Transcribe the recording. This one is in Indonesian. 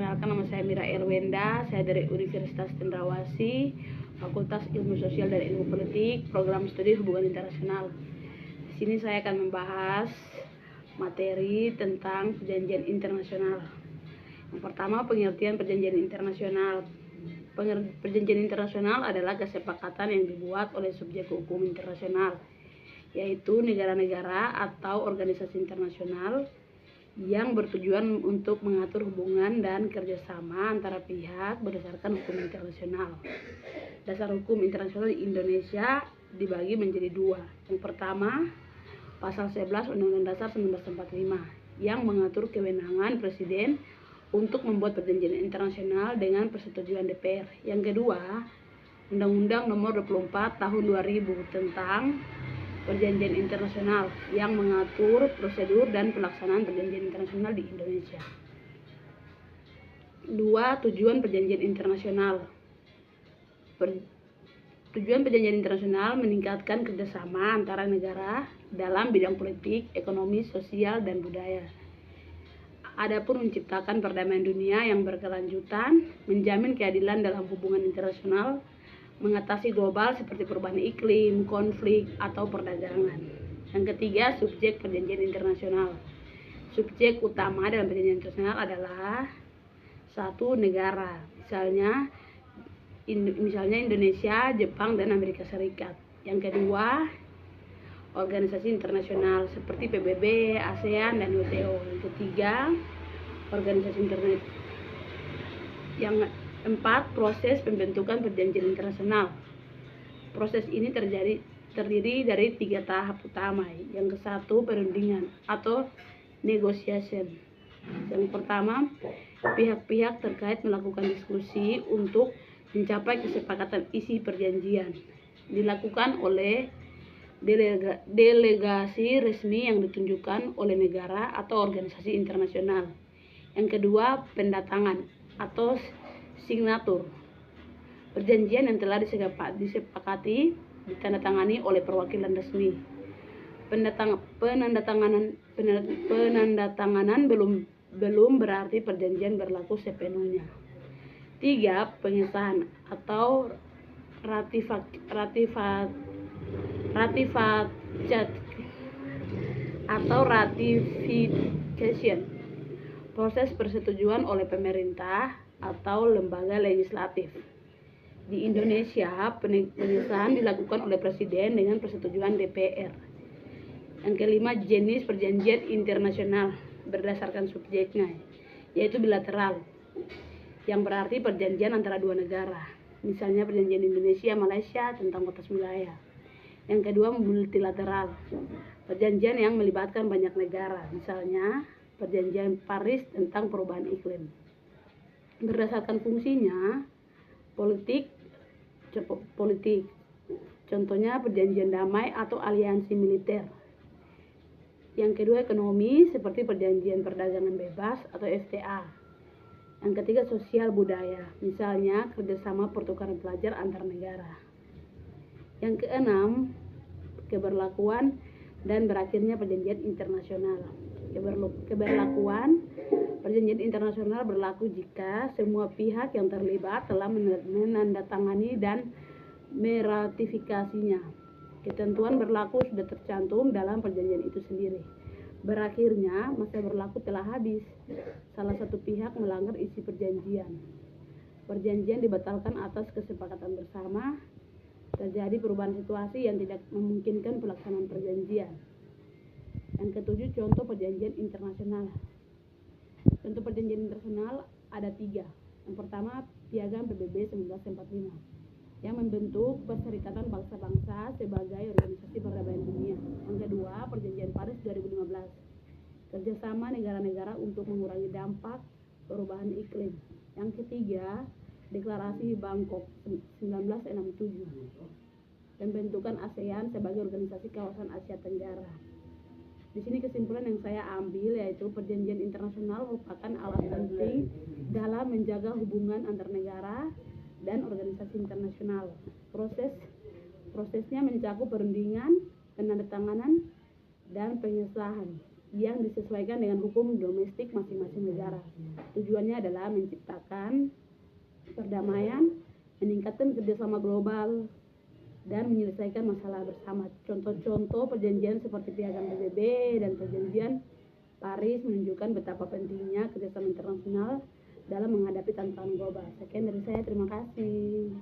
Perkenalkan, nama saya Mira Erwenda, saya dari Universitas Cendrawasih, Fakultas Ilmu Sosial dan Ilmu Politik, Program Studi Hubungan Internasional. Di sini saya akan membahas materi tentang perjanjian internasional. Yang pertama, pengertian perjanjian internasional. Perjanjian internasional adalah kesepakatan yang dibuat oleh subjek hukum internasional, yaitu negara-negara atau organisasi internasional yang bertujuan untuk mengatur hubungan dan kerjasama antara pihak berdasarkan hukum internasional. Dasar hukum internasional di Indonesia dibagi menjadi dua. Yang pertama, Pasal 11 Undang-Undang Dasar 1945 yang mengatur kewenangan Presiden untuk membuat perjanjian internasional dengan persetujuan DPR. Yang kedua, Undang-Undang Nomor 24 Tahun 2000 tentang Perjanjian Internasional yang mengatur prosedur dan pelaksanaan perjanjian internasional di Indonesia. 2. Tujuan perjanjian internasional. Tujuan perjanjian internasional meningkatkan kerjasama antara negara dalam bidang politik, ekonomi, sosial, dan budaya. Adapun menciptakan perdamaian dunia yang berkelanjutan, menjamin keadilan dalam hubungan internasional, mengatasi global seperti perubahan iklim, konflik, atau perdagangan. Yang ketiga, subjek perjanjian internasional. Subjek utama dalam perjanjian internasional adalah satu, negara, misalnya Indonesia, Jepang, dan Amerika Serikat. Yang kedua, organisasi internasional seperti PBB, ASEAN, dan WTO. Yang ketiga, organisasi internasional. Yang 4. Proses pembentukan perjanjian internasional. Proses ini terdiri dari 3 tahap utama. Yang ke-1, perundingan atau negotiation. Yang pertama, pihak-pihak terkait melakukan diskusi untuk mencapai kesepakatan isi perjanjian. Dilakukan oleh delegasi resmi yang ditunjukkan oleh negara atau organisasi internasional. Yang kedua, pendatangan atau signatur. Perjanjian yang telah disepakati ditandatangani oleh perwakilan resmi. Penandatanganan belum berarti perjanjian berlaku sepenuhnya. 3. Pengesahan atau ratification. Proses persetujuan oleh pemerintah atau lembaga legislatif. Di Indonesia, pengesahan dilakukan oleh Presiden dengan persetujuan DPR. Yang kelima, jenis perjanjian internasional berdasarkan subjeknya, yaitu bilateral, yang berarti perjanjian antara dua negara, misalnya perjanjian Indonesia-Malaysia tentang batas wilayah. Yang kedua, multilateral, perjanjian yang melibatkan banyak negara, misalnya perjanjian Paris tentang perubahan iklim. Berdasarkan fungsinya, politik, contohnya perjanjian damai atau aliansi militer. Yang kedua, ekonomi, seperti perjanjian perdagangan bebas atau FTA. Yang ketiga, sosial budaya, misalnya kerjasama pertukaran pelajar antar negara. Yang keenam, keberlakuan dan berakhirnya perjanjian internasional. Keberlakuan perjanjian internasional berlaku jika semua pihak yang terlibat telah menandatangani dan meratifikasinya. Ketentuan berlaku sudah tercantum dalam perjanjian itu sendiri. Berakhirnya masa berlaku telah habis. Salah satu pihak melanggar isi perjanjian. Perjanjian dibatalkan atas kesepakatan bersama. Terjadi perubahan situasi yang tidak memungkinkan pelaksanaan perjanjian. Yang ketujuh, contoh perjanjian internasional. Contoh perjanjian internasional ada 3. Yang pertama, Piagam PBB 1945 yang membentuk Perserikatan Bangsa-Bangsa sebagai organisasi perdamaian dunia. Yang kedua, Perjanjian Paris 2015, kerjasama negara-negara untuk mengurangi dampak perubahan iklim. Yang ketiga, Deklarasi Bangkok 1967, pembentukan ASEAN sebagai organisasi kawasan Asia Tenggara. Di sini kesimpulan yang saya ambil yaitu perjanjian internasional merupakan alat penting dalam menjaga hubungan antar negara dan organisasi internasional. Prosesnya mencakup perundingan, penandatanganan, dan pengesahan, yang disesuaikan dengan hukum domestik masing-masing negara. Tujuannya adalah menciptakan perdamaian, meningkatkan kerjasama global, dan menyelesaikan masalah bersama. Contoh-contoh perjanjian seperti Piagam PBB dan Perjanjian Paris menunjukkan betapa pentingnya kerjasama internasional dalam menghadapi tantangan global. Sekian dari saya, terima kasih.